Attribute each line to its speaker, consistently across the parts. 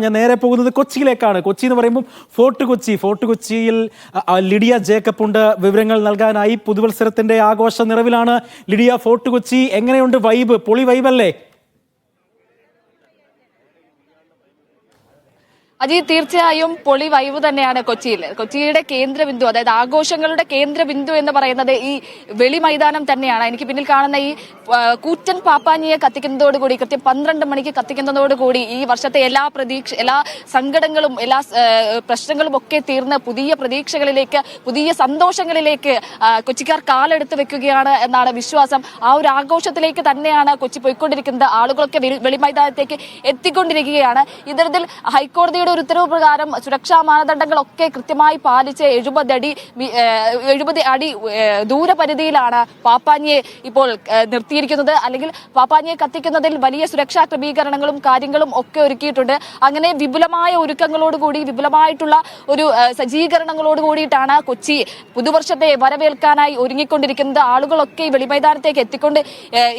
Speaker 1: ഞാൻ നേരെ പോകുന്നത് കൊച്ചിയിലേക്കാണ്. കൊച്ചി എന്ന് പറയുമ്പോൾ ഫോർട്ട് കൊച്ചിയിൽ ലിഡിയ ജേക്കബ് ഉണ്ട്. വിവരങ്ങൾ നൽകാനായി പുതുവത്സരത്തിന്റെ ആഘോഷ നിറവിലാണ് ലിഡിയ. ഫോർട്ട് കൊച്ചി എങ്ങനെയുണ്ട്? വൈബ്, പൊളി വൈബല്ലേ?
Speaker 2: അജി, തീർച്ചയായും പൊളി വൈബ് തന്നെയാണ് കൊച്ചിയിൽ. കൊച്ചിയുടെ കേന്ദ്രബിന്ദു, അതായത് ആഘോഷങ്ങളുടെ കേന്ദ്രബിന്ദു എന്ന് പറയുന്നത് ഈ വെളി മൈതാനം തന്നെയാണ്. എനിക്ക് പിന്നിൽ കാണുന്ന ഈ കൂറ്റൻ പാപ്പാഞ്ഞിയെ കത്തിക്കുന്നതോടുകൂടി, കൃത്യം 12 മണിക്ക് കത്തിക്കുന്നതോടുകൂടി ഈ വർഷത്തെ എല്ലാ സങ്കടങ്ങളും എല്ലാ പ്രശ്നങ്ങളും ഒക്കെ തീർന്ന് പുതിയ പ്രതീക്ഷകളിലേക്ക്, പുതിയ സന്തോഷങ്ങളിലേക്ക് കൊച്ചിക്കാർ കാലെടുത്ത് വെക്കുകയാണ് എന്നാണ് വിശ്വാസം. ആ ഒരു ആഘോഷത്തിലേക്ക് തന്നെയാണ് കൊച്ചി പോയിക്കൊണ്ടിരിക്കുന്നത്. ആളുകളൊക്കെ വെളി മൈതാനത്തേക്ക് എത്തിക്കൊണ്ടിരിക്കുകയാണ്. ഇത്തരത്തിൽ ഹൈക്കോടതിയുടെ ഒരു ഉത്തരവ് പ്രകാരം സുരക്ഷാ മാനദണ്ഡങ്ങളൊക്കെ കൃത്യമായി പാലിച്ച് 70 അടി ദൂരപരിധിയിലാണ് പാപ്പാഞ്ഞിയെ ഇപ്പോൾ നിർത്തിയിരിക്കുന്നത്. അല്ലെങ്കിൽ പാപ്പാഞ്ഞിയെ കത്തിക്കുന്നതിൽ വലിയ സുരക്ഷാ ക്രമീകരണങ്ങളും കാര്യങ്ങളും ഒക്കെ ഒരുക്കിയിട്ടുണ്ട്. അങ്ങനെ വിപുലമായ ഒരുക്കങ്ങളോടുകൂടി, വിപുലമായിട്ടുള്ള ഒരു സജ്ജീകരണങ്ങളോട് കൂടിയിട്ടാണ് കൊച്ചി പുതുവർഷത്തെ വരവേൽക്കാനായി ഒരുങ്ങിക്കൊണ്ടിരിക്കുന്നത്. ആളുകളൊക്കെ വെളിമൈതാനത്തേക്ക് എത്തിക്കൊണ്ട്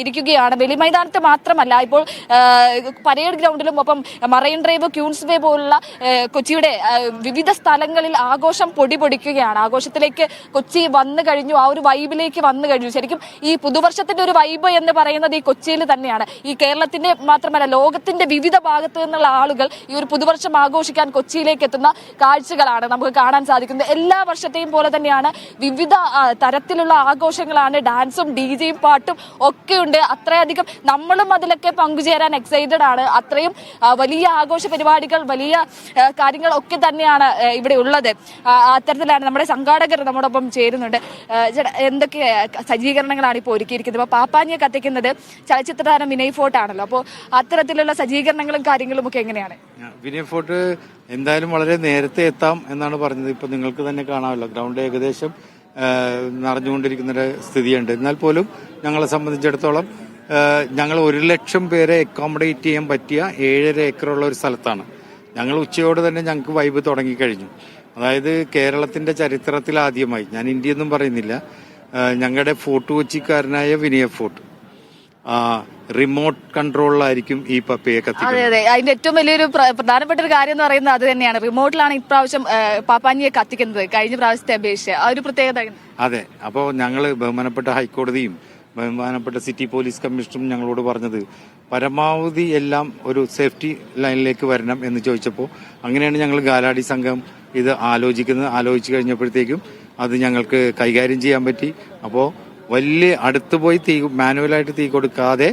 Speaker 2: ഇരിക്കുകയാണ്. വെളിമൈതാനത്ത് മാത്രമല്ല, ഇപ്പോൾ പരേഡ് ഗ്രൗണ്ടിലും ഒപ്പം മറൈൻ ഡ്രൈവ്, ക്യൂൻസ് വേ പോലുള്ള കൊച്ചിയുടെ വിവിധ സ്ഥലങ്ങളിൽ ആഘോഷം പൊടിപൊടിക്കുകയാണ്. ആഘോഷത്തിലേക്ക് കൊച്ചി വന്നു കഴിഞ്ഞു, ആ ഒരു വൈബിലേക്ക് വന്നു കഴിഞ്ഞു. ശരിക്കും ഈ പുതുവർഷത്തിന്റെ ഒരു വൈബ് എന്ന് പറയുന്നത് ഈ കൊച്ചിയിൽ തന്നെയാണ്. ഈ കേരളത്തിന്റെ മാത്രമല്ല, ലോകത്തിന്റെ വിവിധ ഭാഗത്ത് നിന്നുള്ള ആളുകൾ ഈ ഒരു പുതുവർഷം ആഘോഷിക്കാൻ കൊച്ചിയിലേക്ക് എത്തുന്ന കാഴ്ചകളാണ് നമുക്ക് കാണാൻ സാധിക്കുന്നത്. എല്ലാ വർഷത്തെയും പോലെ തന്നെയാണ് വിവിധ തരത്തിലുള്ള ആഘോഷങ്ങളാണ്. ഡാൻസും ഡിജെയും പാട്ടും ഒക്കെ ഉണ്ട്. അത്രയധികം നമ്മളും അതിലൊക്കെ പങ്കുചേരാൻ എക്സൈറ്റഡ് ആണ്. അത്രയും വലിയ ആഘോഷ പരിപാടികൾ, വലിയ കാര്യങ്ങളൊക്കെ തന്നെയാണ് ഇവിടെ ഉള്ളത്. അത്തരത്തിലാണ് നമ്മുടെ സംഘാടകർ നമ്മോടൊപ്പം ചേരുന്നുണ്ട്. എന്തൊക്കെ സജ്ജീകരണങ്ങളാണ് ഇപ്പോൾ ഒരുക്കിയിരിക്കുന്നത്? അപ്പോൾ പാപ്പാഞ്ഞിയെ കത്തിക്കുന്നത് ചലച്ചിത്ര താരം വിനയ് ഫോർട്ട് ആണല്ലോ. അപ്പോൾ അത്തരത്തിലുള്ള സജ്ജീകരണങ്ങളും കാര്യങ്ങളും ഒക്കെ എങ്ങനെയാണ്?
Speaker 3: വിനയ് ഫോർട്ട് എന്തായാലും വളരെ നേരത്തെ എത്താം എന്നാണ് പറഞ്ഞത്. ഇപ്പൊ നിങ്ങൾക്ക് തന്നെ കാണാമല്ലോ, ഗ്രൗണ്ട് ഏകദേശം നിറഞ്ഞുകൊണ്ടിരിക്കുന്ന ഒരു സ്ഥിതിയുണ്ട്. എന്നാൽ പോലും ഞങ്ങളെ സംബന്ധിച്ചിടത്തോളം ഞങ്ങൾ 1 ലക്ഷം പേരെ അക്കോമഡേറ്റ് ചെയ്യാൻ പറ്റിയ 7.5 ഏക്കറുള്ള ഒരു സ്ഥലത്താണ്. ഞങ്ങൾ ഉച്ചയോടെ തന്നെ ഞങ്ങൾക്ക് വൈബ് തുടങ്ങിക്കഴിഞ്ഞു. അതായത് കേരളത്തിന്റെ ചരിത്രത്തിൽ ആദ്യമായി, ഞാൻ ഇന്ത്യയൊന്നും പറയുന്നില്ല, ഞങ്ങളുടെ ഫോർട്ട് കൊച്ചിക്കാരനായ വിനയ് ഫോർട്ട് റിമോട്ട് കൺട്രോളിലായിരിക്കും ഈ പപ്പയെ കത്തിക്കുന്നത്.
Speaker 2: അതെ, അതിന്റെ ഏറ്റവും വലിയൊരു പ്രധാനപ്പെട്ട ഒരു കാര്യം എന്ന് പറയുന്നത് അത് തന്നെയാണ്. റിമോട്ടിലാണ് ഇപ്രാവശ്യം പാപ്പാഞ്ഞിയെ കത്തിക്കുന്നത്, കഴിഞ്ഞ പ്രാവശ്യത്തെ അപേക്ഷിച്ച്. ആ ഒരു പ്രത്യേകത.
Speaker 3: അതെ, അപ്പോൾ ഞങ്ങൾ ബഹുമാനപ്പെട്ട ഹൈക്കോടതിയും ബഹുമാനപ്പെട്ട സിറ്റി പോലീസ് കമ്മീഷണറും ഞങ്ങളോട് പറഞ്ഞത് പരമാവധി എല്ലാം ഒരു സേഫ്റ്റി ലൈനിലേക്ക് വരണം എന്ന് ചോദിച്ചപ്പോൾ അങ്ങനെയാണ് ഞങ്ങൾ ഗാലാഡി സംഘം ഇത് ആലോചിച്ചു കഴിഞ്ഞപ്പോഴത്തേക്കും അത് ഞങ്ങൾക്ക് കൈകാര്യം ചെയ്യാൻ പറ്റി. അപ്പോൾ വലിയ അടുത്ത് പോയി മാനുവലായിട്ട് തീ കൊടുക്കാതെ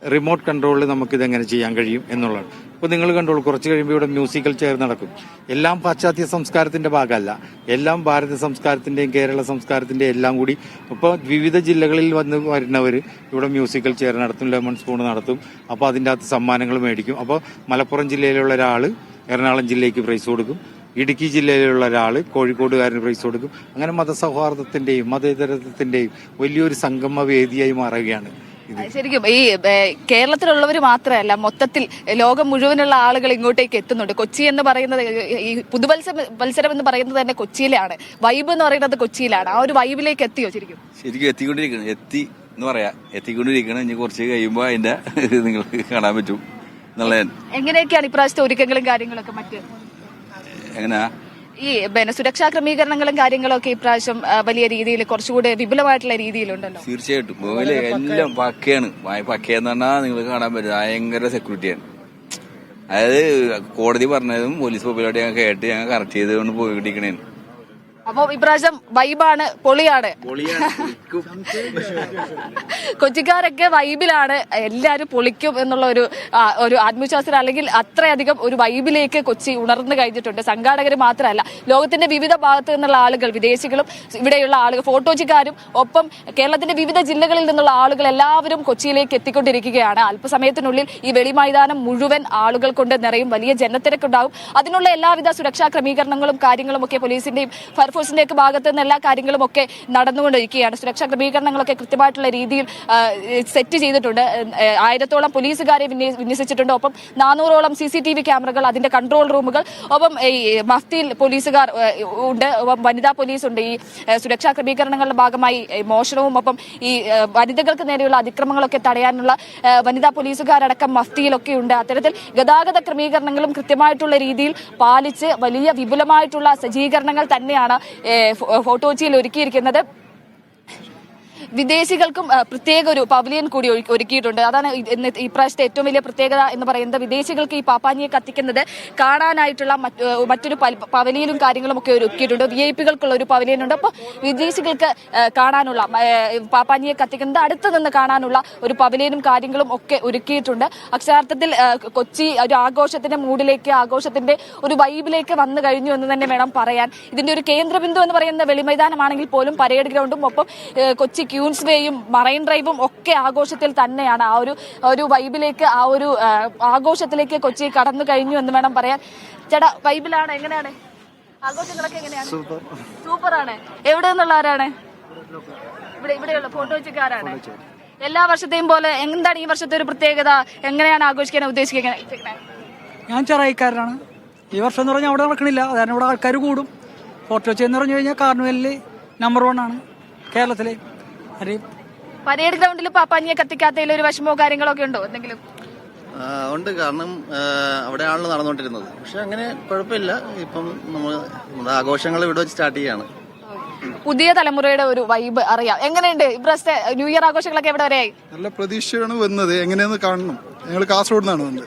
Speaker 3: റിമോട്ട് കൺട്രോളിൽ നമുക്കിതെങ്ങനെ ചെയ്യാൻ കഴിയും എന്നുള്ളതാണ്. ഇപ്പോൾ നിങ്ങൾ കണ്ടോളൂ, കുറച്ച് കഴിയുമ്പോൾ ഇവിടെ മ്യൂസിക്കൽ ചെയർ നടക്കും. എല്ലാം പാശ്ചാത്യ സംസ്കാരത്തിന്റെ ഭാഗമല്ല, എല്ലാം ഭാരത സംസ്കാരത്തിന്റെയും കേരള സംസ്കാരത്തിന്റെയും എല്ലാം കൂടി. ഇപ്പോൾ വിവിധ ജില്ലകളിൽ വരുന്നവർ ഇവിടെ മ്യൂസിക്കൽ ചെയർ നടത്തും, ലെമൺ സ്പൂൺ നടത്തും. അപ്പോൾ അതിൻ്റെ അകത്ത് സമ്മാനങ്ങൾ മേടിക്കും. അപ്പോൾ മലപ്പുറം ജില്ലയിലുള്ള ഒരാൾ എറണാകുളം ജില്ലയ്ക്ക് പ്രൈസ് കൊടുക്കും, ഇടുക്കി ജില്ലയിലുള്ള ഒരാൾ കോഴിക്കോടുകാരന് പ്രൈസ് കൊടുക്കും. അങ്ങനെ മതസൗഹാർദ്ദത്തിന്റെയും മതേതരത്വത്തിന്റെയും വലിയൊരു സംഗമ വേദിയായി മാറുകയാണ്.
Speaker 2: ശരിക്കും ഈ കേരളത്തിലുള്ളവർ മാത്രമല്ല, മൊത്തത്തിൽ ലോകം മുഴുവനുള്ള ആളുകൾ ഇങ്ങോട്ടേക്ക് എത്തുന്നുണ്ട്. കൊച്ചി എന്ന് പറയുന്നത്, ഈ പുതുവത്സരം എന്ന് പറയുന്നത് തന്നെ കൊച്ചിയിലാണ്. വൈബ് എന്ന് പറയുന്നത് കൊച്ചിയിലാണ്. ആ ഒരു വൈബിലേക്ക് എത്തിയോ? ശരിക്കും
Speaker 4: എത്തിക്കൊണ്ടിരിക്കണം, എത്തിക്കൊണ്ടിരിക്കണം. ഇനി കുറച്ച് കഴിയുമ്പോൾ അതിന്റെ നിങ്ങൾക്ക് കാണാൻ പറ്റും.
Speaker 2: എങ്ങനെയൊക്കെയാണ് ഇപ്രാവശ്യത്തെ ഒരുക്കങ്ങളും കാര്യങ്ങളൊക്കെ?
Speaker 4: എങ്ങനെയാ
Speaker 2: ഈ സുരക്ഷാ ക്രമീകരണങ്ങളും കാര്യങ്ങളൊക്കെ ഇപ്രാവശ്യം വലിയ രീതിയിൽ കുറച്ചുകൂടി വിപുലമായിട്ടുള്ള രീതിയിലുണ്ടല്ലോ?
Speaker 4: തീർച്ചയായിട്ടും എല്ലാം പക്കയാണ്. പക്കയെന്ന് പറഞ്ഞാൽ നിങ്ങൾ കാണാൻ പറ്റും, ഭയങ്കര സെക്യൂരിറ്റിയാണ്. അതായത് കോടതി പറഞ്ഞതും പോലീസ് പരിപാടി ഞങ്ങൾ കേട്ട് ഞങ്ങൾ കറക്റ്റ് ചെയ്തുകൊണ്ട് പോയിക്കൊണ്ടിരിക്കണേന്.
Speaker 2: അപ്പൊ ഇപ്രാവശ്യം വൈബാണ്, പൊളിയാണ്. കൊച്ചിക്കാരൊക്കെ വൈബിലാണ്, എല്ലാരും പൊളിക്കും എന്നുള്ള ഒരു ആത്മവിശ്വാസം, അല്ലെങ്കിൽ അത്രയധികം ഒരു വൈബിലേക്ക് കൊച്ചി ഉണർന്നു കഴിഞ്ഞിട്ടുണ്ട്. സംഘാടകർ മാത്രമല്ല, ലോകത്തിന്റെ വിവിധ ഭാഗത്തു നിന്നുള്ള ആളുകൾ, വിദേശികളും ഇവിടെയുള്ള ആളുകൾ, ഫോട്ടോജിക്കാരും ഒപ്പം കേരളത്തിന്റെ വിവിധ ജില്ലകളിൽ നിന്നുള്ള ആളുകൾ എല്ലാവരും കൊച്ചിയിലേക്ക് എത്തിക്കൊണ്ടിരിക്കുകയാണ്. അല്പസമയത്തിനുള്ളിൽ ഈ വെളി മൈതാനം മുഴുവൻ ആളുകൾ കൊണ്ട് നിറയും, വലിയ ജനത്തിരക്കുണ്ടാവും. അതിനുള്ള എല്ലാവിധ സുരക്ഷാ ക്രമീകരണങ്ങളും കാര്യങ്ങളും ഒക്കെ പോലീസിന്റെയും ഫയർഫോഴ്സിന്റെ ഒക്കെ ഭാഗത്ത് നിന്ന് എല്ലാ കാര്യങ്ങളും ഒക്കെ നടന്നുകൊണ്ടിരിക്കുകയാണ്. സുരക്ഷാ ക്രമീകരണങ്ങളൊക്കെ കൃത്യമായിട്ടുള്ള രീതിയിൽ സെറ്റ് ചെയ്തിട്ടുണ്ട്. 1000-ഓളം പോലീസുകാരെ വിന്യസിച്ചിട്ടുണ്ട്. ഒപ്പം 400-ഓളം CCTV ക്യാമറകൾ, അതിന്റെ കൺട്രോൾ റൂമുകൾ, ഒപ്പം ഈ മഫ്തിയിൽ പോലീസുകാർ ഉണ്ട്, ഒപ്പം വനിതാ പോലീസ് ഉണ്ട്. ഈ സുരക്ഷാ ക്രമീകരണങ്ങളുടെ ഭാഗമായി മോഷണവും ഒപ്പം ഈ വനിതകൾക്ക് നേരെയുള്ള അതിക്രമങ്ങളൊക്കെ തടയാനുള്ള വനിതാ പോലീസുകാരടക്കം മഫ്തിയിലൊക്കെ ഉണ്ട്. അത്തരത്തിൽ ഗതാഗത ക്രമീകരണങ്ങളും കൃത്യമായിട്ടുള്ള രീതിയിൽ പാലിച്ച് വലിയ വിപുലമായിട്ടുള്ള സജ്ജീകരണങ്ങൾ തന്നെയാണ് ഫോർട്ട് കൊച്ചിയിൽ ഒരുക്കിയിരിക്കുന്നത്. വിദേശികൾക്കും പ്രത്യേക ഒരു പവലിയൻ കൂടി ഒരുക്കിയിട്ടുണ്ട്. അതാണ് ഇപ്രാവശ്യത്തെ ഏറ്റവും വലിയ പ്രത്യേകത എന്ന് പറയുന്നത്. വിദേശികൾക്ക് ഈ പാപ്പാഞ്ഞിയെ കത്തിക്കുന്നത് കാണാനായിട്ടുള്ള മറ്റൊരു പവലിയനും കാര്യങ്ങളും ഒക്കെ ഒരുക്കിയിട്ടുണ്ട്. VIP-കൾക്കുള്ള ഒരു പവലിയനുണ്ട്. അപ്പോൾ വിദേശികൾക്ക് കാണാനുള്ള പാപ്പാഞ്ഞിയെ കത്തിക്കുന്നത് അടുത്ത് നിന്ന് കാണാനുള്ള ഒരു പവലിയനും കാര്യങ്ങളും ഒക്കെ ഒരുക്കിയിട്ടുണ്ട്. അക്ഷരാർത്ഥത്തിൽ കൊച്ചി ഒരു ആഘോഷത്തിന്റെ മൂഡിലേക്ക്, ആഘോഷത്തിന്റെ ഒരു വൈബിലേക്ക് വന്നു കഴിഞ്ഞു എന്ന് തന്നെ വേണം പറയാൻ. ഇതിന്റെ ഒരു കേന്ദ്രബിന്ദു എന്ന് പറയുന്ന വെളിമൈതാനമാണെങ്കിൽ പോലും പരേഡ് ഗ്രൗണ്ടും ഒപ്പം കൊച്ചി ക്യൂൻസ് വേയും മറൈൻ ഡ്രൈവും ഒക്കെ ആഘോഷത്തിൽ തന്നെയാണ്. ആ ഒരു വൈബിലേക്ക്, ആ ഒരു ആഘോഷത്തിലേക്ക് കൊച്ചി കടന്നു കഴിഞ്ഞു എന്ന് വേണം പറയാൻ. ചേട്ടാ, വൈബിലാണ്? എങ്ങനെയാണ് ആഘോഷങ്ങളൊക്കെ? എങ്ങനെയാണ്? സൂപ്പറാണ്. എവിടെ നിന്നുള്ളവരാണ്? ഇവിടെയുള്ള ഫോട്ടോ വെച്ചക്കാരാണ്. എല്ലാ വർഷത്തെയും പോലെ എന്താണ് ഈ വർഷത്തെ ഒരു പ്രത്യേകത? എങ്ങനെയാണ് ആഘോഷിക്കാൻ ഉദ്ദേശിക്കുന്നത്?
Speaker 5: ഞാൻ ചെറായിക്കാരനാണ്. ഈ വർഷം എന്ന് പറഞ്ഞാൽ അവിടെ നടക്കണില്ല, അതാണ് ഇവിടെ ആൾക്കാർ കൂടും. ഫോർട്ട് കൊച്ചി എന്ന് പറഞ്ഞു കഴിഞ്ഞാൽ കാർണിവലിൽ നമ്പർ 1 ആണ് കേരളത്തിലെ.
Speaker 2: പരേഡ് ഗ്രൗണ്ടിൽ പാപ്പാഞ്ഞിയെ കത്തിക്കാത്തതിൽ ഒരു വിഷമോ കാര്യങ്ങളോ ഒക്കെ ഉണ്ടോ എന്തെങ്കിലും?
Speaker 6: ഉണ്ട്, കാരണം അവിടെയാണല്ലോ നടന്നുകൊണ്ടിരുന്നത്. പക്ഷെ അങ്ങനെ കുഴപ്പമില്ല. ഇപ്പം നമ്മുടെ ആഘോഷങ്ങൾ ഇവിടെ വെച്ച് സ്റ്റാർട്ട് ചെയ്യാണ്.
Speaker 2: പുതിയ തലമുറയുടെ ഒരു വൈബ് അറിയാം. എങ്ങനെയുണ്ട് ഇപ്രാവശ്യത്തെ ന്യൂ ഇയർ ആഘോഷങ്ങളൊക്കെ എവിടെ വരെയായി?
Speaker 7: നല്ല പ്രതീക്ഷയാണ് വന്നത്. എങ്ങനെയെന്ന് കാണണം. ഞങ്ങൾ കാസർഗോഡ് നിന്നാണ് വന്നത്.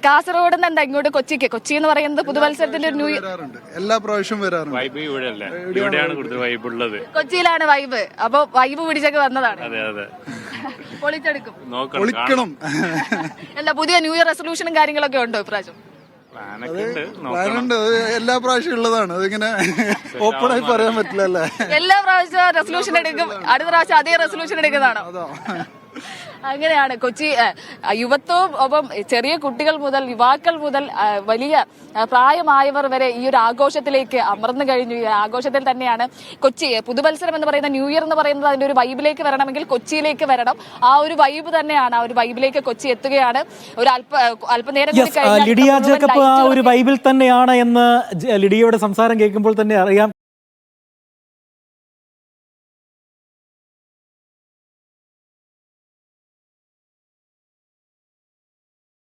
Speaker 2: കാസർഗോഡ് നിന്ന് എന്താ ഇങ്ങോട്ട് കൊച്ചിക്ക്? കൊച്ചി എന്ന് പറയുന്നത് പുതുവത്സരത്തിന്റെ ഒരു ന്യൂ ഇയർ
Speaker 7: എല്ലാ പ്രാവശ്യവും വരാറുണ്ട്.
Speaker 2: കൊച്ചിയിലാണ് വൈബ്. അപ്പൊ വൈബ് പിടിച്ചൊക്കെ വന്നതാണ്.
Speaker 7: പൊളിക്കണം.
Speaker 2: അല്ല, പുതിയ ന്യൂ ഇയർ റെസൊല്യൂഷനും കാര്യങ്ങളൊക്കെ ഉണ്ടോ ഇപ്രാവശ്യം?
Speaker 7: പ്ലാനുണ്ട്. എല്ലാ പ്രാവശ്യം ഉള്ളതാണ്. അതിങ്ങനെ ഓപ്പണായി പറയാൻ പറ്റില്ല.
Speaker 2: എല്ലാ പ്രാവശ്യവും റെസൊല്യൂഷൻ എടുക്കും, അടുത്ത പ്രാവശ്യം അതേ റെസൊല്യൂഷൻ എടുക്കുന്നതാണോ? അങ്ങനെയാണ് കൊച്ചി. യുവത്വവും ഒപ്പം ചെറിയ കുട്ടികൾ മുതൽ യുവാക്കൾ മുതൽ വലിയ പ്രായമായവർ വരെ ഈ ഒരു ആഘോഷത്തിലേക്ക് അമർന്നു കഴിഞ്ഞു. ഈ ആഘോഷത്തിൽ തന്നെയാണ് കൊച്ചി. പുതുവത്സരം എന്ന് പറയുന്ന ന്യൂ ഇയർ എന്ന് പറയുന്നത് അതിന്റെ ഒരു വൈബിലേക്ക് വരണമെങ്കിൽ കൊച്ചിയിലേക്ക് വരണം. ആ ഒരു വൈബ് തന്നെയാണ്. ആ ഒരു വൈബിലേക്ക് കൊച്ചി എത്തുകയാണ്. ഒരു അല്പനേരം
Speaker 1: ലിഡിയ ജേക്കബ് ആ ഒരു വൈബിൽ തന്നെയാണ് എന്ന് ലിഡിയയുടെ സംസാരം കേൾക്കുമ്പോൾ തന്നെ അറിയാം.